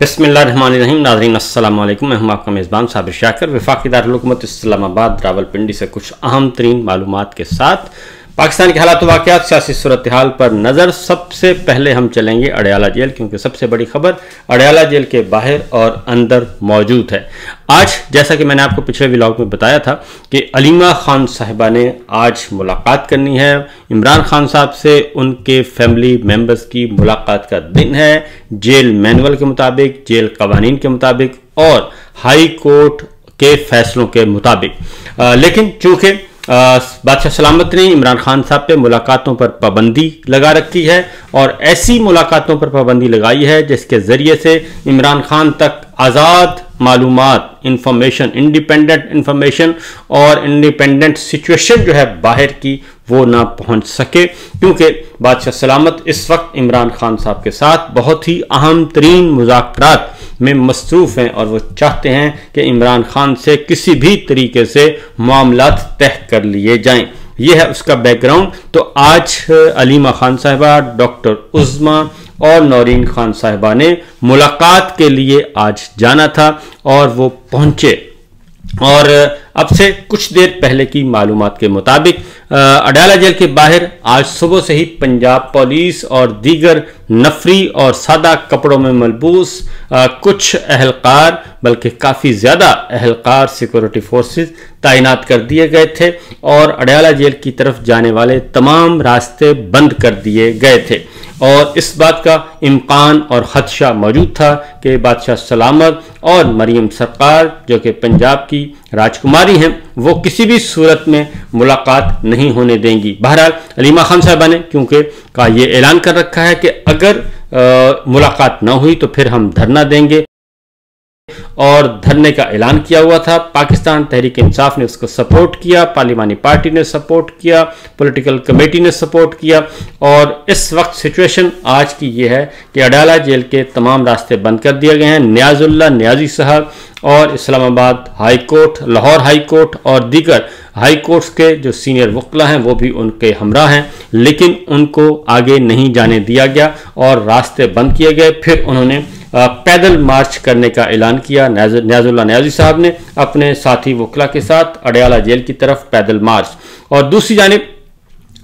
बिस्मिल्लाहिर्रहमानिर्रहीम। नाज़रीन अस्सलाम वालेकुम। मैं हूं आपका मेज़बान साबिर शाकिर। वफाकी दारुल हुकूमत इस्लामाबाद रावलपिंडी से कुछ अहम तरीन मालूमात के साथ पाकिस्तान के हालात वाक़यात, सियासी सूरत हाल पर नज़र। सबसे पहले हम चलेंगे अडयाला जेल, क्योंकि सबसे बड़ी खबर अडयाला जेल के बाहर और अंदर मौजूद है। आज जैसा कि मैंने आपको पिछले व्लॉग में बताया था कि अलीमा खान साहिबा ने आज मुलाकात करनी है इमरान खान साहब से। उनके फैमिली मेम्बर्स की मुलाकात का दिन है, जेल मैनुअल के मुताबिक, जेल कवानीन के मुताबिक और हाई कोर्ट के फैसलों के मुताबिक। लेकिन चूंकि बादशाह सलामत ने इमरान खान साहब पे मुलाकातों पर पाबंदी लगा रखी है और ऐसी मुलाकातों पर पाबंदी लगाई है जिसके ज़रिए से इमरान खान तक आज़ाद मालूमात, इंफॉर्मेशन, इंडिपेंडेंट इंफॉर्मेशन और इंडिपेंडेंट सिचुएशन जो है बाहर की वो ना पहुंच सके, क्योंकि बादशाह सलामत इस वक्त इमरान खान साहब के साथ बहुत ही अहम तरीन मुज़ाकरात में मसरूफ़ हैं और वो चाहते हैं कि इमरान खान से किसी भी तरीके से मामलात तय कर लिए जाएं। यह है उसका बैकग्राउंड। तो आज अलीमा खान साहिबा, डॉक्टर उज़्मा और नौरीन खान साहिबा ने मुलाकात के लिए आज जाना था और वो पहुंचे। और अब से कुछ देर पहले की मालूमात के मुताबिक अडयाला जेल के बाहर आज सुबह से ही पंजाब पुलिस और दीगर नफरी और सादा कपड़ों में मलबूस कुछ अहलकार, बल्कि काफ़ी ज़्यादा अहलकार सिक्योरिटी फोर्सेस तैनात कर दिए गए थे और अडयाला जेल की तरफ जाने वाले तमाम रास्ते बंद कर दिए गए थे। और इस बात का इम्कान और खदशा मौजूद था कि बादशाह सलामत और मरियम सरकार, जो कि पंजाब की राजकुमारी हैं, वो किसी भी सूरत में मुलाकात नहीं होने देंगी। बहरहाल अलीमा खान साहिबा ने क्योंकि का ये ऐलान कर रखा है कि अगर मुलाकात ना हुई तो फिर हम धरना देंगे और धरने का ऐलान किया हुआ था। पाकिस्तान तहरीक इंसाफ ने उसको सपोर्ट किया, पार्लिमानी पार्टी ने सपोर्ट किया, पॉलिटिकल कमेटी ने सपोर्ट किया। और इस वक्त सिचुएशन आज की ये है कि अडयाला जेल के तमाम रास्ते बंद कर दिए गए हैं। नियाजुल्लाह नियाजी साहब और Islamabad high court, Lahore high court और दीगर हाई कोर्ट्स के जो सीनियर वकील हैं वो भी उनके हमरा हैं, लेकिन उनको आगे नहीं जाने दिया गया और रास्ते बंद किए गए। फिर उन्होंने पैदल मार्च करने का ऐलान किया। नियाजुल्लाह नियाजी साहब ने अपने साथी वकीला के साथ अडयाला जेल की तरफ पैदल मार्च। और दूसरी जानिब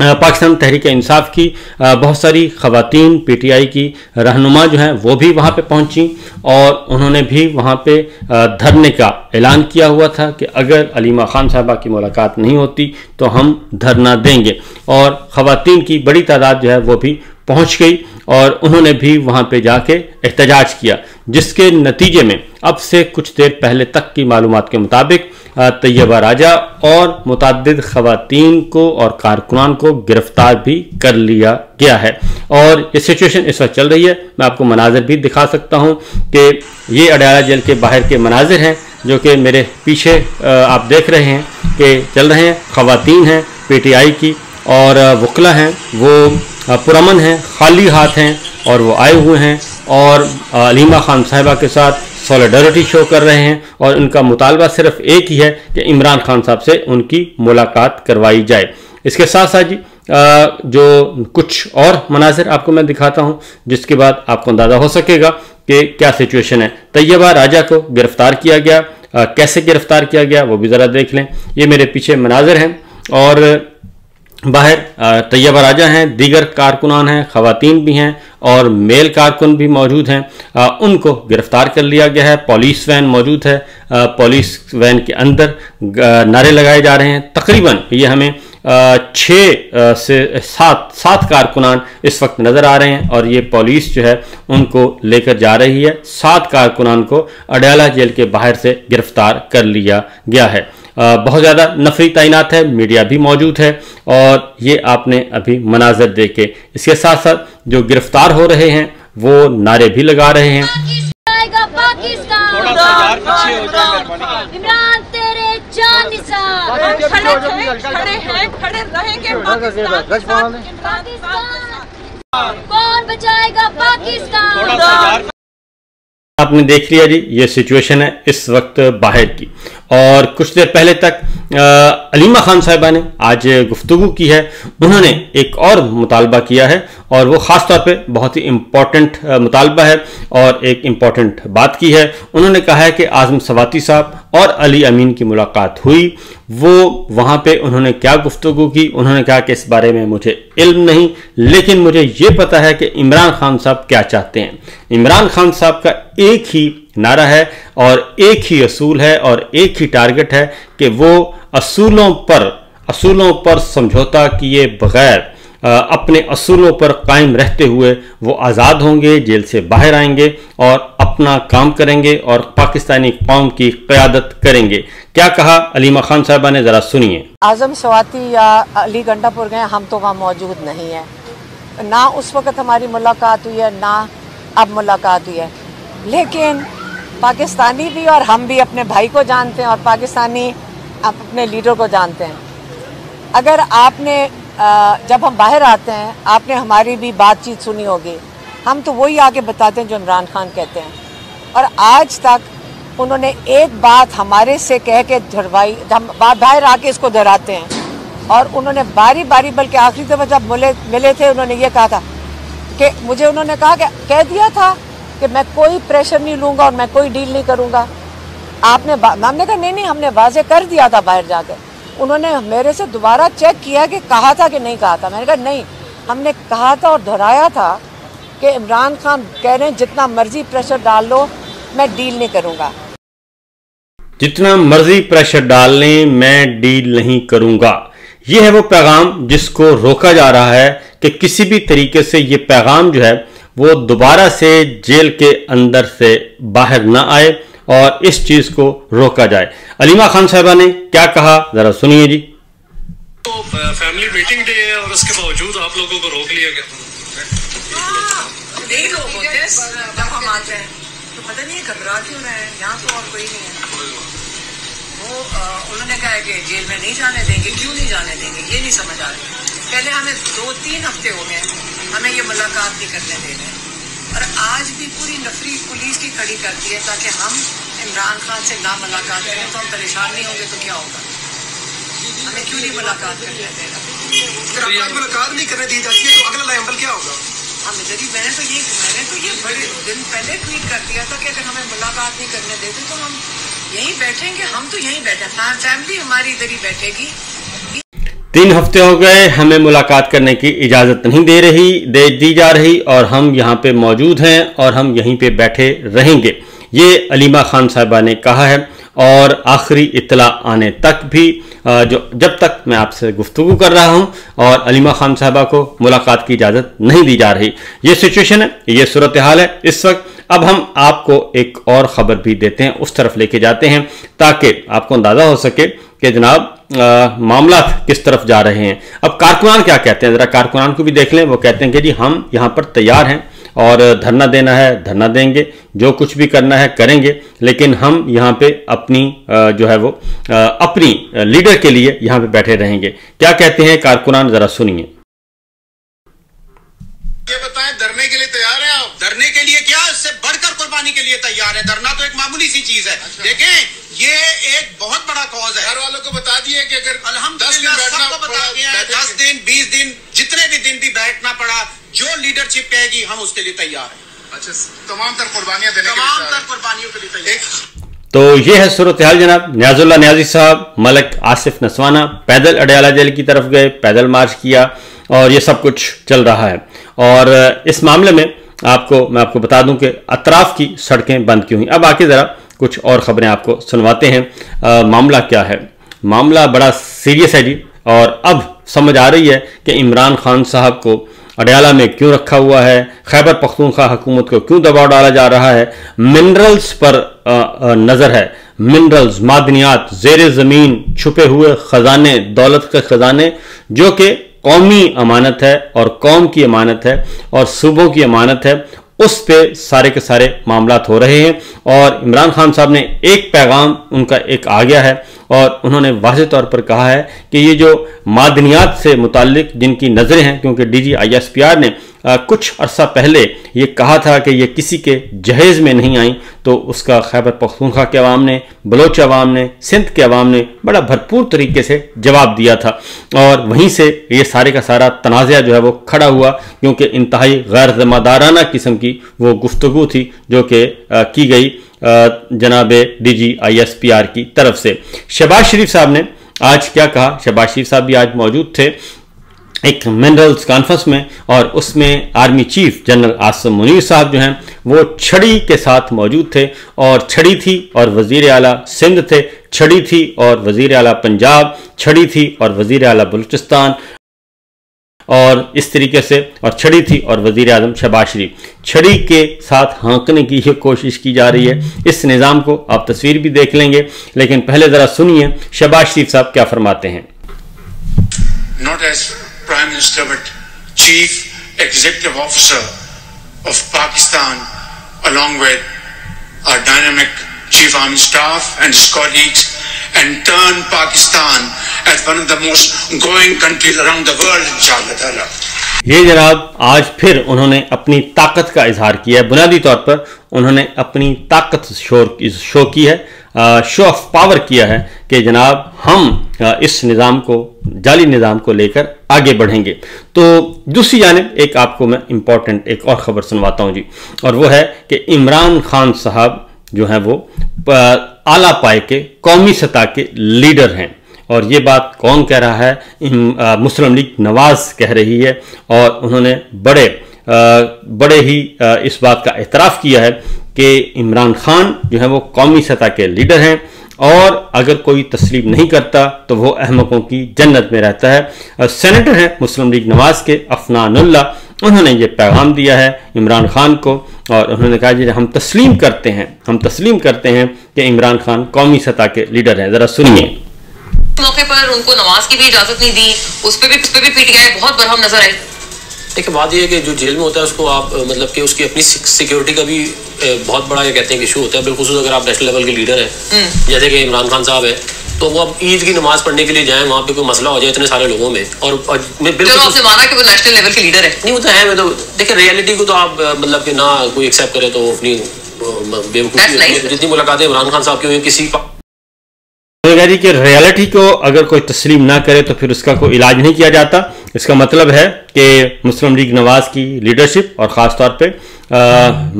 पाकिस्तान तहरीक इंसाफ की बहुत सारी खवातीन, पीटीआई की रहनुमा जो हैं वो भी वहाँ पे पहुँची और उन्होंने भी वहाँ पे धरने का ऐलान किया हुआ था कि अगर अलीमा खान साहबा की मुलाकात नहीं होती तो हम धरना देंगे। और खवातीन की बड़ी तादाद जो है वो भी पहुँच गई और उन्होंने भी वहाँ पे जाके एहतजाज किया, जिसके नतीजे में अब से कुछ देर पहले तक की मालूमात के मुताबिक तैयबा राजा और मुतअद्दिद खवातीन को और कारकुनान को गिरफ्तार भी कर लिया गया है। और ये सिचुएशन इस वक्त चल रही है। मैं आपको मनाजिर भी दिखा सकता हूँ कि ये अडयाला जेल के बाहर के मनाजिर हैं जो कि मेरे पीछे आप देख रहे हैं कि चल रहे हैं। खवातीन हैं पीटीआई की और वकीला हैं वो पुरअमन हैं, खाली हाथ हैं और वो आए हुए हैं और अलीमा खान साहिबा के साथ सॉलिडरिटी शो कर रहे हैं। और उनका मुतालबा सिर्फ एक ही है कि इमरान खान साहब से उनकी मुलाकात करवाई जाए। इसके साथ साथ जी जो कुछ और मनाजिर आपको मैं दिखाता हूं, जिसके बाद आपको अंदाज़ा हो सकेगा कि क्या सिचुएशन है। तैयबा राजा को गिरफ्तार किया गया, कैसे गिरफ्तार किया गया वो भी ज़रा देख लें। ये मेरे पीछे मनाजिर हैं और बाहर तैयबा राजा हैं, दीगर कारकुनान हैं, खवातीन भी हैं और मेल कारकुन भी मौजूद हैं। उनको गिरफ्तार कर लिया गया है। पुलिस वैन मौजूद है, पुलिस वैन के अंदर नारे लगाए जा रहे हैं। तकरीबन ये हमें 6 से 7 कारकुनान इस वक्त नज़र आ रहे हैं और ये पुलिस जो है उनको लेकर जा रही है। 7 कारकुनान को अडयाला जेल के बाहर से गिरफ्तार कर लिया गया है। बहुत ज़्यादा नफरी तैनात है, मीडिया भी मौजूद है और ये आपने अभी मनाजर देखे। इसके साथ साथ जो गिरफ्तार हो रहे हैं वो नारे भी लगा रहे हैं। इमरान तेरे जान निसार, खड़े हैं, खड़े रहेंगे। कौन बचाएगा पाकिस्तान? आपने देख लिया जी, ये सिचुएशन है इस वक्त बाहर की। और कुछ देर पहले तक अलीमा खान साहिबा ने आज गुफ्तगू की है। उन्होंने एक और मुतालबा किया है और वो ख़ास तौर पे बहुत ही इम्पोर्टेंट मुतालबा है और एक इम्पॉर्टेंट बात की है। उन्होंने कहा है कि आज़म सवाती साहब और अली अमीन की मुलाकात हुई, वो वहाँ पे उन्होंने क्या गुफ्तगू की। उन्होंने कहा कि इस बारे में मुझे इल्म नहीं, लेकिन मुझे ये पता है कि इमरान खान साहब क्या चाहते हैं। इमरान खान साहब का एक ही नारा है और एक ही असूल है और एक ही टारगेट है कि वो असूलों पर समझौता किए बगैर अपने असूलों पर कायम रहते हुए वो आज़ाद होंगे, जेल से बाहर आएंगे और अपना काम करेंगे और पाकिस्तानी कौम की क़यादत करेंगे। क्या कहा अलीमा खान साहिबा ने, ज़रा सुनिए। आज़म सवाती या अली गंडापुर गए, हम तो वहाँ मौजूद नहीं हैं, ना उस वक़्त हमारी मुलाकात हुई है ना अब मुलाकात हुई है। लेकिन पाकिस्तानी भी और हम भी अपने भाई को जानते हैं और पाकिस्तानी अपने लीडर को जानते हैं। अगर आपने जब हम बाहर आते हैं आपने हमारी भी बातचीत सुनी होगी, हम तो वही आगे बताते हैं जो इमरान खान कहते हैं। और आज तक उन्होंने एक बात हमारे से कह के दोहराई, हम बाहर आके इसको दोहराते हैं। और उन्होंने बारी बारी, बल्कि आखिरी दफ़ा जब मिले थे उन्होंने ये कहा था कि मुझे उन्होंने कहा कि कह दिया था कि मैं कोई प्रेशर नहीं लूँगा और मैं कोई डील नहीं करूँगा। हमने कहा नहीं, हमने वाजे कर दिया था बाहर जाकर। उन्होंने मेरे से दोबारा चेक किया कि कहा था कि नहीं कहा था। मैंने कहा नहीं, हमने कहा था और दोहराया था कि इमरान खान कह रहे हैं जितना मर्जी प्रेशर डाल लो मैं डील नहीं करूँगा। जितना मर्जी प्रेशर डाल लें मैं डील नहीं करूँगा। ये है वो पैगाम जिसको रोका जा रहा है कि किसी भी तरीके से ये पैगाम जो है वो दोबारा से जेल के अंदर से बाहर ना आए और इस चीज को रोका जाए। अलीमा खान साहिबा ने क्या कहा, जरा सुनिए जी। तो फैमिली मीटिंग डे है और उसके बावजूद आप लोगों को रोक लिया गया। यही लोग होते हैं जब हम आते हैं तो पता नहीं घबरा क्यों रहे हैं, यहाँ तो और कोई नहीं है। वो उन्होंने कहा है कि जेल में नहीं जाने देंगे, क्यों नहीं जाने देंगे ये नहीं समझ आ रही। पहले हमें 2-3 हफ्ते हो गए हमें ये मुलाकात नहीं करने दे रहे और आज भी पूरी नफरी पुलिस की खड़ी करती है ताकि हम इमरान खान से ना मुलाकात करें। तो हम परेशान नहीं होंगे तो क्या होगा, हमें क्यों नहीं मुलाकात करने दे रहा। अगर आपको मुलाकात नहीं करने दी जाती है तो अगला अमल क्या होगा? मैंने तो ये बड़े दिन पहले ट्वीट कर दिया था कि अगर हमें मुलाकात नहीं करने देते तो हम यहीं बैठेंगे। हम तो यहीं बैठे, फैमिली हमारी इधर ही बैठेगी। 3 हफ्ते हो गए हमें मुलाकात करने की इजाज़त नहीं दी जा रही और हम यहाँ पे मौजूद हैं और हम यहीं पे बैठे रहेंगे, ये अलीमा खान साहिबा ने कहा है। और आखिरी इत्तला आने तक भी जब तक मैं आपसे गुफ्तगू कर रहा हूँ और अलीमा खान साहिबा को मुलाकात की इजाज़त नहीं दी जा रही। ये सिचुएशन है, ये सूरत हाल है इस वक्त। अब हम आपको एक और ख़बर भी देते हैं, उस तरफ लेके जाते हैं ताकि आपको अंदाज़ा हो सके कि जनाब मामला किस तरफ जा रहे हैं। अब कारकुनान क्या कहते हैं, ज़रा कारकुनान को भी देख लें। वो कहते हैं कि जी हम यहाँ पर तैयार हैं और धरना देना है धरना देंगे, जो कुछ भी करना है करेंगे, लेकिन हम यहाँ पे अपनी जो है वो अपनी लीडर के लिए यहाँ पे बैठे रहेंगे। क्या कहते हैं कारकुनान, ज़रा सुनिए। ये बताएं, धरने के लिए तैयार हैं आप? धरने के लिए क्या, इससे बढ़कर कुर्बानी के लिए तैयार है। धरना तो एक मामूली सी चीज है। अच्छा। देखें, ये एक बहुत बड़ा कॉज है। घर वालों को बता दिए कि अगर 10 दिन सबको बता दिया है, 10 दिन 20 दिन जितने भी दिन भी बैठना पड़ा, जो लीडरशिप कहेगी हम उसके लिए तैयार हैं। अच्छा, तमाम तर कुर्बानियां देने, तमाम तर कुर्बानियों के लिए तैयार। तो ये है सूरत हाल जनाब। न्याजुल्ला न्याजी साहब, मलिक आसिफ नसवाना पैदल अडयाला जेल की तरफ गए, पैदल मार्च किया और ये सब कुछ चल रहा है। और इस मामले में मैं आपको बता दूं कि अतराफ की सड़कें बंद की हुई। अब आके ज़रा कुछ और ख़बरें आपको सुनवाते हैं। मामला क्या है, मामला बड़ा सीरियस है जी। और अब समझ आ रही है कि इमरान खान साहब को अडयाला में क्यों रखा हुआ है, खैबर पख्तूनख्वा हुकूमत को क्यों दबाव डाला जा रहा है। मिनरल्स पर नज़र है, मिनरल्स, मादनियात, ज़ेर ज़मीन छुपे हुए ख़जाने, दौलत के ख़जाने जो कि कौमी अमानत है और कौम की अमानत है और सूबों की अमानत है, उस पे सारे के सारे मामलात हो रहे हैं। और इमरान खान साहब ने एक पैगाम उनका एक आ गया है और उन्होंने वाज़ेह तौर पर कहा है कि ये जो मादनियात से मुताल्लिक जिनकी नज़रें हैं, क्योंकि DG ISPR ने कुछ अरसा पहले ये कहा था कि ये किसी के जहेज़ में नहीं आई, तो उसका खैबर पख्तूनख्वा के अवाम ने, बलोच अवाम ने, सिंध के अवाम ने बड़ा भरपूर तरीके से जवाब दिया था। और वहीं से ये सारे का सारा तनाज़ा जो है वो खड़ा हुआ, क्योंकि इंतहाई गैर ज़िम्मेदाराना किस्म की वो गुफ्तगू थी जो कि की गई जनाब DGISPR की तरफ से। शहबाज शरीफ साहब ने आज क्या कहा? शहबाज शरीफ साहब भी आज मौजूद थे एक मिनरल्स कॉन्फ्रेंस में, और उसमें army chief general Asim Munir साहब जो हैं वो छड़ी के साथ मौजूद थे, और छड़ी थी और वज़ीर आला सिंध थे, छड़ी थी और वज़ीर आला पंजाब, छड़ी थी और वज़ीर आला बलूचिस्तान, और इस तरीके से, और छड़ी थी और वज़ीर आज़म शहबाज शरीफ। छड़ी के साथ हाँकने की ये कोशिश की जा रही है। इस निज़ाम को आप तस्वीर भी देख लेंगे, लेकिन पहले ज़रा सुनिए शहबाज शरीफ साहब क्या फरमाते हैं। Not as Prime Minister but Chief Executive Officer of Pakistan, along with our dynamic Chief Army Staff and his colleagues, and turn Pakistan as one of the most growing countries around the world, inshallah ta'ala. ये जनाब आज फिर उन्होंने अपनी ताकत का इजहार किया है। बुनियादी तौर पर उन्होंने अपनी ताकत शो की है, शो ऑफ पावर किया है कि जनाब हम इस निज़ाम को, जाली निज़ाम को लेकर आगे बढ़ेंगे। तो दूसरी जानिब एक आपको मैं इम्पोर्टेंट एक और ख़बर सुनवाता हूँ जी, और वो है कि इमरान खान साहब जो हैं वो आला पाए के कौमी सतह के लीडर हैं। और ये बात कौन कह रहा है? मुस्लिम लीग नवाज़ कह रही है, और उन्होंने बड़े ही इस बात का एतराफ़ किया है कि इमरान खान जो है वो कौमी सतह के लीडर हैं, और अगर कोई तस्लीम नहीं करता तो वो अहमकों की जन्नत में रहता है। सेनेटर हैं मुस्लिम लीग नवाज़ के अफनानुल्लाह, उन्होंने ये पैगाम दिया है इमरान खान को, और उन्होंने कहा जी हम तस्लीम करते हैं कि इमरान खान कौमी सतह के लीडर हैं। ज़रा सुनिए। मौके पर उनको नमाज की भी इजाजत नहीं दी, उस पर भी पीटीआई बहुत बरहम नजर आई। देखिए बात यह है कि जो जेल में होता है उसको आप मतलब कि उसकी अपनी सिक्योरिटी का भी बहुत बड़ा ये कहते हैं कि इशू होता है, बिल्कुल अगर आप नेशनल लेवल के लीडर हैं जैसे कि इमरान खान साहब है, तो वो अब ईद की नमाज पढ़ने के लिए जाएं, वहाँ पे कोई मसला हो जाए इतने सारे लोगों में, और मैं बिल्कुल आपसे माना कि वो नेशनल लेवल के लीडर है। नहीं वो तो है, मैं तो देखिए रियलिटी को तो आप मतलब कि ना कोई एक्सेप्ट करे तो अपनी बेवकूफ़ी, जितनी मुलाकातें इमरान खान साहब की हुई किसी कि रियलिटी को अगर कोई तस्लीम ना करे तो फिर उसका कोई इलाज नहीं किया जाता। इसका मतलब है कि मुस्लिम लीग नवाज़ की लीडरशिप और ख़ास तौर पे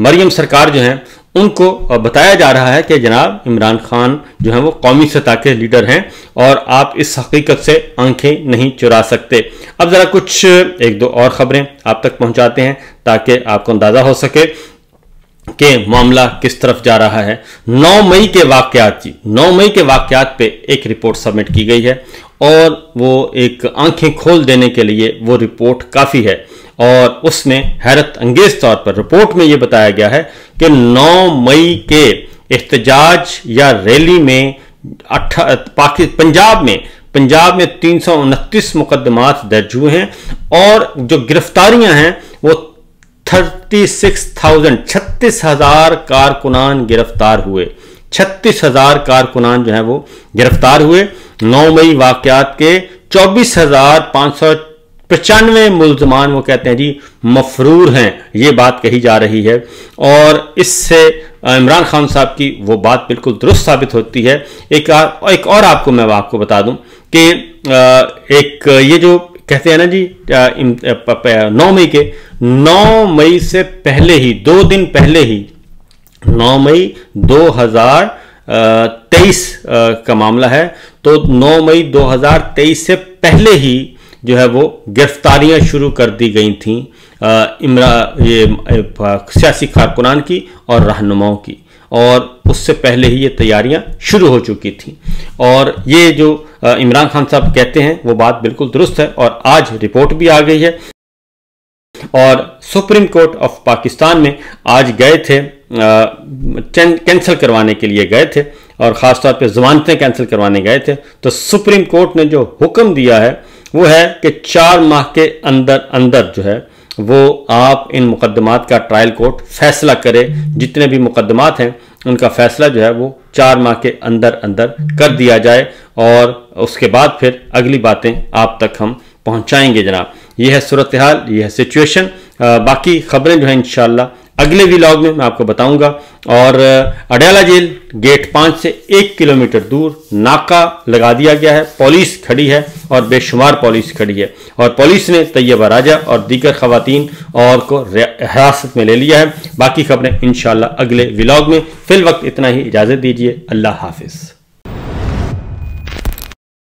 मरियम सरकार जो हैं उनको बताया जा रहा है कि जनाब इमरान खान जो हैं वो कौमी सतह के लीडर हैं, और आप इस हकीकत से आंखें नहीं चुरा सकते। अब ज़रा कुछ एक दो और ख़बरें आप तक पहुँचाते हैं ताकि आपको अंदाज़ा हो सके कि मामला किस तरफ जा रहा है। 9 मई के वाक़यात जी, 9 मई के वाक़यात पे एक रिपोर्ट सबमिट की गई है, और वो एक आंखें खोल देने के लिए वो रिपोर्ट काफ़ी है, और उसमें हैरत अंगेज तौर पर रिपोर्ट में ये बताया गया है कि 9 मई के एहतजाज या रैली में पंजाब में 329 मुकदमात दर्ज हुए हैं, और जो गिरफ्तारियां हैं वो 36,000 कारकुनान गिरफ्तार हुए। 36,000 कारकुनान जो है वो गिरफ्तार हुए। 9 मई वाक़यात के 24,595 मुल्ज़मान वो कहते हैं जी मफरूर हैं, ये बात कही जा रही है, और इससे इमरान खान साहब की वो बात बिल्कुल दुरुस्त साबित होती है। एक और आपको बता दूं कि एक ये जो कहते हैं ना जी 9 मई से पहले ही 2 दिन पहले ही 9 मई 2023 का मामला है, तो 9 मई 2023 से पहले ही जो है वो गिरफ्तारियां शुरू कर दी गई थी सियासी कारकुनान की और रहनुमाओं की, और उससे पहले ही ये तैयारियां शुरू हो चुकी थी। और ये जो इमरान खान साहब कहते हैं वो बात बिल्कुल दुरुस्त है, और आज रिपोर्ट भी आ गई है, और सुप्रीम कोर्ट ऑफ पाकिस्तान में आज गए थे, कैंसिल करवाने के लिए गए थे, और ख़ास तौर पे ज़मानतें कैंसिल करवाने गए थे। तो सुप्रीम कोर्ट ने जो हुक्म दिया है वो है कि 4 माह के अंदर जो है वो आप इन मुकदमात का ट्रायल कोर्ट फैसला करे। जितने भी मुकदमात हैं उनका फैसला जो है वो 4 माह के अंदर कर दिया जाए, और उसके बाद फिर अगली बातें आप तक हम पहुंचाएंगे। जनाब ये है सूरत हाल, ये है सिचुएशन। बाकी खबरें जो हैं इंशाल्लाह अगले व्लॉग में मैं आपको बताऊंगा। और अडयाला जेल गेट 5 से 1 किलोमीटर दूर नाका लगा दिया गया है, पुलिस खड़ी है और बेशुमार पुलिस खड़ी है, और पुलिस ने तैयबा राजा और दीगर खवातीन और को हिरासत में ले लिया है। बाकी खबरें इंशाल्लाह अगले व्लॉग में। फिल वक्त इतना ही, इजाज़त दीजिए। अल्लाह हाफिज़।